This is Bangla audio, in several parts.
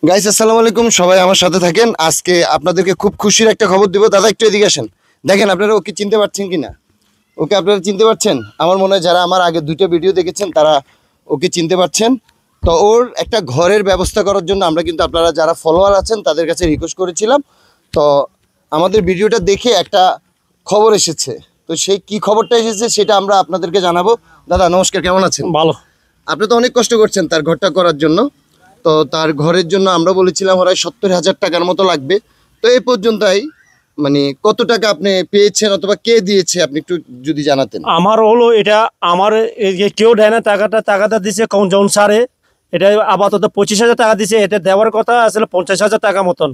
গাইস আসসালামু আলাইকুম, সবাই আমার সাথে থাকেন। আজকে আপনাদেরকে খুব খুশির একটা খবর দিব। দাদা একটু এদিকে আসেন, দেখেন আপনারা ওকে চিনতে পারছেন কিনা। ওকে আপনারা চিনতে পারছেন? আমার মনে হয় যারা আমার আগে দুইটা ভিডিও দেখেছেন তারা ওকে চিনতে পারছেন। তো ওর একটা ঘরের ব্যবস্থা করার জন্য আমরা কিন্তু আপনারা যারা ফলোয়ার আছেন তাদের কাছে রিকোয়েস্ট করেছিলাম। তো আমাদের ভিডিওটা দেখে একটা খবর এসেছে, তো সেই কি খবরটা এসেছে সেটা আমরা আপনাদেরকে জানাবো। দাদা নমস্কার, কেমন আছেন? ভালো। আপনি তো অনেক কষ্ট করছেন তার ঘরটা করার জন্য। তো তার ঘরের জন্য আমরা বলেছিলাম প্রায় 70,000 টাকার মতো লাগবে। তো এই পর্যন্তই মানে কত টাকা আপনি পেয়েছেন অথবা কে দিয়েছে আপনি একটু যদি জানাতেন। আমার হলো এটা আমার এই যে কেউ দেয় না টাকাটা দিছে জন সারে। এটা আপাতত 25,000 টাকা দিছে। এটা দেওয়ার কথা আসলে 50,000 টাকা মতন।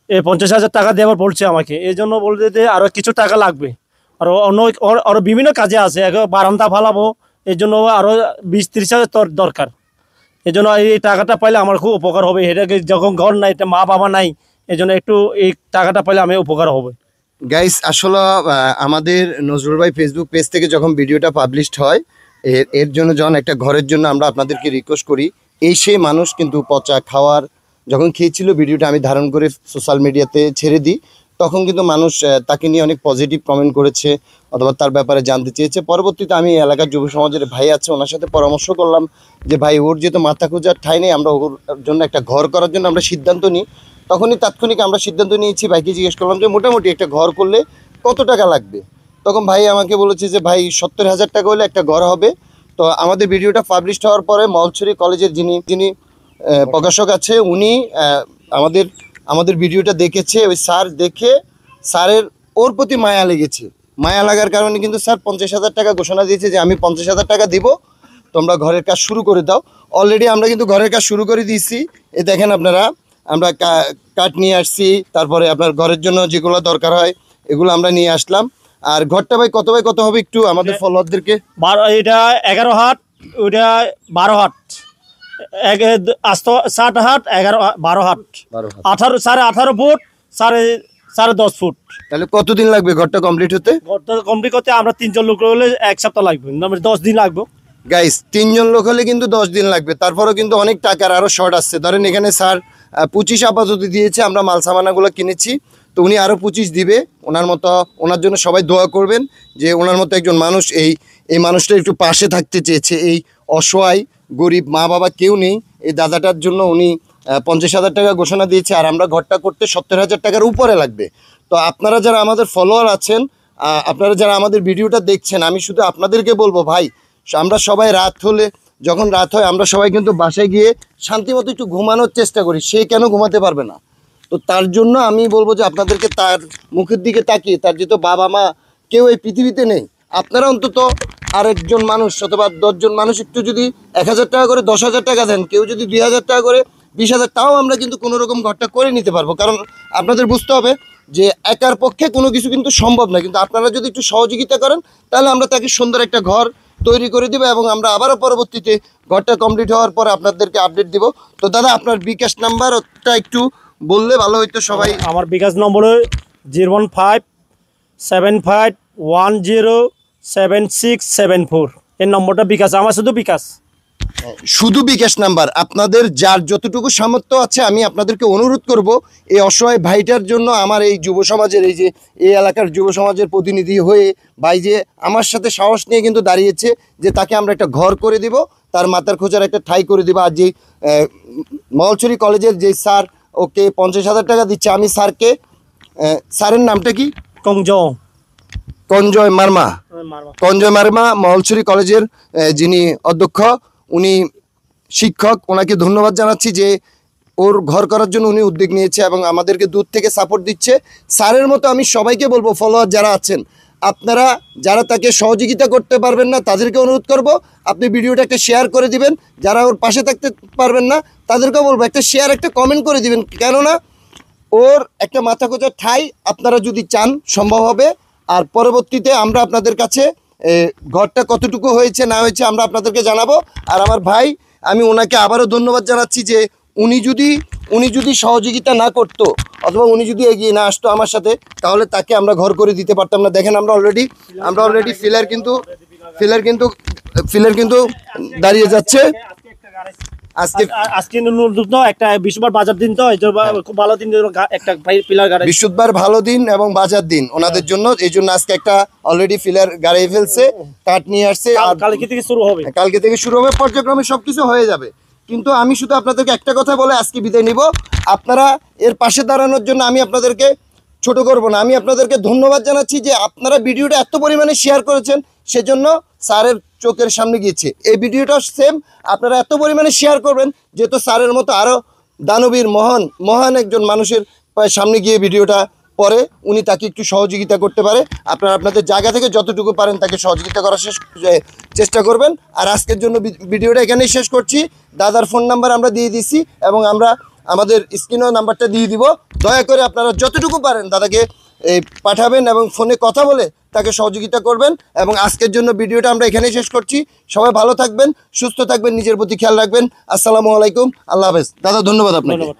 এই 50,000 টাকা দেওয়ার বলছে আমাকে। এই জন্য বলতে যে আরো কিছু টাকা লাগবে। আর অন্য আরো বিভিন্ন কাজে আছে, বারান্দা ফালাবো, এই জন্য আরো 20-30,000 দরকার। এই জন্য এই টাকাটা পাইলে আমার খুব উপকার হবে। এটাকে যখন ঘর নাই, এটা মা বাবা নাই, এই জন্য একটু এই টাকাটা পাইলে আমি উপকার হবে। গাইস আসলে আমাদের নজরুল ভাই ফেসবুক পেজ থেকে যখন ভিডিওটা পাবলিশড হয় এর জন্য যখন একটা ঘরের জন্য আমরা আপনাদেরকে রিকোয়েস্ট করি, এই সেই মানুষ কিন্তু পচা খাওয়ার যখন খেয়েছিল ভিডিওটা আমি ধারণ করে সোশ্যাল মিডিয়াতে ছেড়ে দিই, তখন কিন্তু মানুষ তাকে নিয়ে অনেক পজিটিভ কমেন্ট করেছে অথবা তার ব্যাপারে জানতে চেয়েছে। পরবর্তীতে আমি এলাকার যুব সমাজের ভাই আছে ওনার সাথে পরামর্শ করলাম যে ভাই ওর যেহেতু মাথা খোঁজার ঠাঁই নেই, আমরা ওর জন্য একটা ঘর করার জন্য আমরা সিদ্ধান্ত নিই। তখনই তাৎক্ষণিক আমরা সিদ্ধান্ত নিয়েছি, ভাইকে জিজ্ঞেস করলাম যে মোটামুটি একটা ঘর করলে কত টাকা লাগবে। তখন ভাই আমাকে বলেছে যে ভাই 70,000 টাকা হলে একটা ঘর হবে। তো আমাদের ভিডিওটা পাবলিশ হওয়ার পরে মহলছড়ি কলেজের যিনি প্রকাশক আছে উনি আমাদের ভিডিওটা দেখেছে। ওই স্যার দেখে স্যারের ওর প্রতি মায়া লেগেছে। মায়া লাগার কারণে কিন্তু স্যার 50,000 টাকা ঘোষণা দিয়েছে যে আমি 50,000 টাকা দিব, তোমরা ঘরের কাজ শুরু করে দাও। অলরেডি আমরা কিন্তু ঘরের কাজ শুরু করে দিয়েছি। এ দেখেন আপনারা, আমরা কাঠ নিয়ে আসছি, তারপরে আপনার ঘরের জন্য যেগুলো দরকার হয় এগুলো আমরা নিয়ে আসলাম। আর ঘরটা ভাই কত হবে একটু আমাদের ফলোয়ারদেরকে। এটা 11 হাত, ওইটা 12 হাত, 60 হাত, 12 হাত, 18.5 ফুট, 10.5 ফুট। তাহলে কতদিন লাগবে ঘরটা কমপ্লিট হতে? ঘরটা কমপ্লিট করতে আমরা 3 জন লোক হলে 1 সপ্তাহ লাগবে, 10 দিন লাগবে। গাইস 3 জন লোক হলে কিন্তু 10 দিন লাগবে। তারপরেও কিন্তু অনেক টাকার আরও শর্ট আসছে। ধরেন এখানে স্যার 25 আপাতত দিয়েছে, আমরা মাল সামানাগুলো কিনেছি, তো উনি আরও 25 দিবে। ওনার মতো, ওনার জন্য সবাই দোয়া করবেন যে ওনার মতো একজন মানুষ, এই মানুষটা একটু পাশে থাকতে চেয়েছে। এই অসহায় গরিব মা বাবা কেউ নেই, এই দাদাটার জন্য উনি 50,000 টাকা ঘোষণা দিয়েছে। আর আমরা ঘরটা করতে 70,000 টাকার উপরে লাগবে। তো আপনারা যারা আমাদের ফলোয়ার আছেন, আপনারা যারা আমাদের ভিডিওটা দেখছেন, আমি শুধু আপনাদেরকে বলবো ভাই, আমরা সবাই যখন রাত হয় আমরা সবাই কিন্তু বাসায় গিয়ে শান্তিমতো একটু ঘুমানোর চেষ্টা করি। সে কেন ঘুমাতে পারবে না? তো তার জন্য আমি বলবো যে আপনাদেরকে তার মুখের দিকে তাকিয়ে, তার যেহেতু বাবা মা কেউ এই পৃথিবীতে নেই, আপনারা অন্তত আরেকজন মানুষ অথবা 10 জন মানুষ একটু যদি 1,000 টাকা করে 10,000 টাকা দেন, কেউ যদি 2,000 টাকা করে 20,000, তাও আমরা কিন্তু কোনো রকম ঘরটা করে নিতে পারবো। কারণ আপনাদের বুঝতে হবে যে একার পক্ষে কোনো কিছু কিন্তু সম্ভব না, কিন্তু আপনারা যদি একটু সহযোগিতা করেন তাহলে আমরা তাকে সুন্দর একটা ঘর তৈরি করে দিব এবং আমরা আবারও পরবর্তীতে ঘরটা কমপ্লিট হওয়ার পরে আপনাদেরকে আপডেট দিব। তো দাদা আপনার বিকাশ নাম্বারটা একটু বললে ভালো হইতো সবাই। আমার বিকাশ নম্বর 01575107674। এই নম্বরটা বিকাশ, আমার শুধু বিকাশ নাম্বার। আপনাদের যার যতটুকু সামর্থ্য আছে আমি আপনাদেরকে অনুরোধ করব এই অসহায় ভাইটার জন্য, আমার এই যুব সমাজের এই এলাকার যুব সমাজের প্রতিনিধি হয়ে ভাই যে আমার সাথে সাহস নিয়ে কিন্তু দাঁড়িয়েছে যে তাকে আমরা একটা ঘর করে দিব, তার মাথার খোঁজার একটা ঠাঁই করে দিব। আর যে মহলছড়ি কলেজের যে স্যার ওকে 50,000 টাকা দিচ্ছে, আমি স্যারকে, স্যারের নামটা কি? কঞ্জয় মার্মা, মহলছড়ি কলেজের যিনি অধ্যক্ষ, উনি শিক্ষক, ওনাকে ধন্যবাদ জানাচ্ছি যে ওর ঘর করার জন্য উনি উদ্যোগ নিয়েছে এবং আমাদেরকে দূর থেকে সাপোর্ট দিচ্ছে। স্যারের মতো আমি সবাইকে বলবো, ফলোয়ার যারা আছেন আপনারা যারা তাকে সহযোগিতা করতে পারবেন না তাদেরকে অনুরোধ করব আপনি ভিডিওটা একটা শেয়ার করে দিবেন। যারা ওর পাশে থাকতে পারবেন না তাদেরকেও বলবো একটা শেয়ার, একটা কমেন্ট করে দিবেন। কেননা ওর একটা মাথা খোঁজার ঠাঁই আপনারা যদি চান সম্ভব হবে। আর পরবর্তীতে আমরা আপনাদের কাছে ঘরটা কতটুকু হয়েছে না হয়েছে আমরা আপনাদেরকে জানাবো। আর আমার ভাই, আমি ওনাকে আবারও ধন্যবাদ জানাচ্ছি যে উনি যদি সহযোগিতা না করতো অথবা উনি যদি এগিয়ে না আসতো আমার সাথে, তাহলে তাকে আমরা ঘর করে দিতে পারতাম না। দেখেন আমরা অলরেডি ফিলার কিন্তু দাঁড়িয়ে যাচ্ছে। আজকে আজকে নতুন একটা বৃহস্পতিবার বাজার দিন তো এই জন্য খুব ভালো দিন একটা পিলার গাড়ি বৃহস্পতিবার ভালো দিন এবং বাজার দিন ওনাদের জন্য, এই জন্য আজকে একটা অলরেডি ফিলার গাড়ি ফেলছে, কাঠ নিয়ে আসছে, আর কালকে থেকে শুরু হবে। কালকে থেকে শুরু হবে, পর্যায়ক্রমে সবকিছু হয়ে যাবে। কিন্তু আমি শুধু আপনাদেরকে একটা কথা বলে আজকে বিদায় নিব, আপনারা এর পাশে দাঁড়ানোর জন্য আমি আপনাদেরকে ছোট করব না, আমি আপনাদেরকে ধন্যবাদ জানাচ্ছি যে আপনারা ভিডিওটা এত পরিমাণে শেয়ার করেছেন, সেজন্য স্যারের চোখের সামনে গিয়েছে। এই ভিডিওটা সেম আপনারা এত পরিমাণে শেয়ার করবেন, যেহেতু স্যারের মতো আরও দানবীর মহান একজন মানুষের সামনে গিয়ে ভিডিওটা পরে উনি তাকে একটু সহযোগিতা করতে পারে। আপনারা আপনাদের জায়গা থেকে যতটুকু পারেন তাকে সহযোগিতা করার চেষ্টা করবেন। আর আজকের জন্য ভিডিওটা এখানেই শেষ করছি। দাদার ফোন নাম্বার আমরা দিয়ে দিচ্ছি এবং আমরা আমাদের স্ক্রিনেও নাম্বারটা দিয়ে দিব। দয়া করে আপনারা যতটুকু পারেন দাদাকে পাঠাবেন এবং ফোনে কথা বলে তাকে সহযোগিতা করবেন। এবং আজকের জন্য ভিডিওটা আমরা এখানেই শেষ করছি। সবাই ভালো থাকবেন, সুস্থ থাকবেন, নিজের প্রতি খেয়াল রাখবেন। আসসালামু আলাইকুম, আল্লাহ হাফেজ। দাদা ধন্যবাদ আপনাকে। ধন্যবাদ।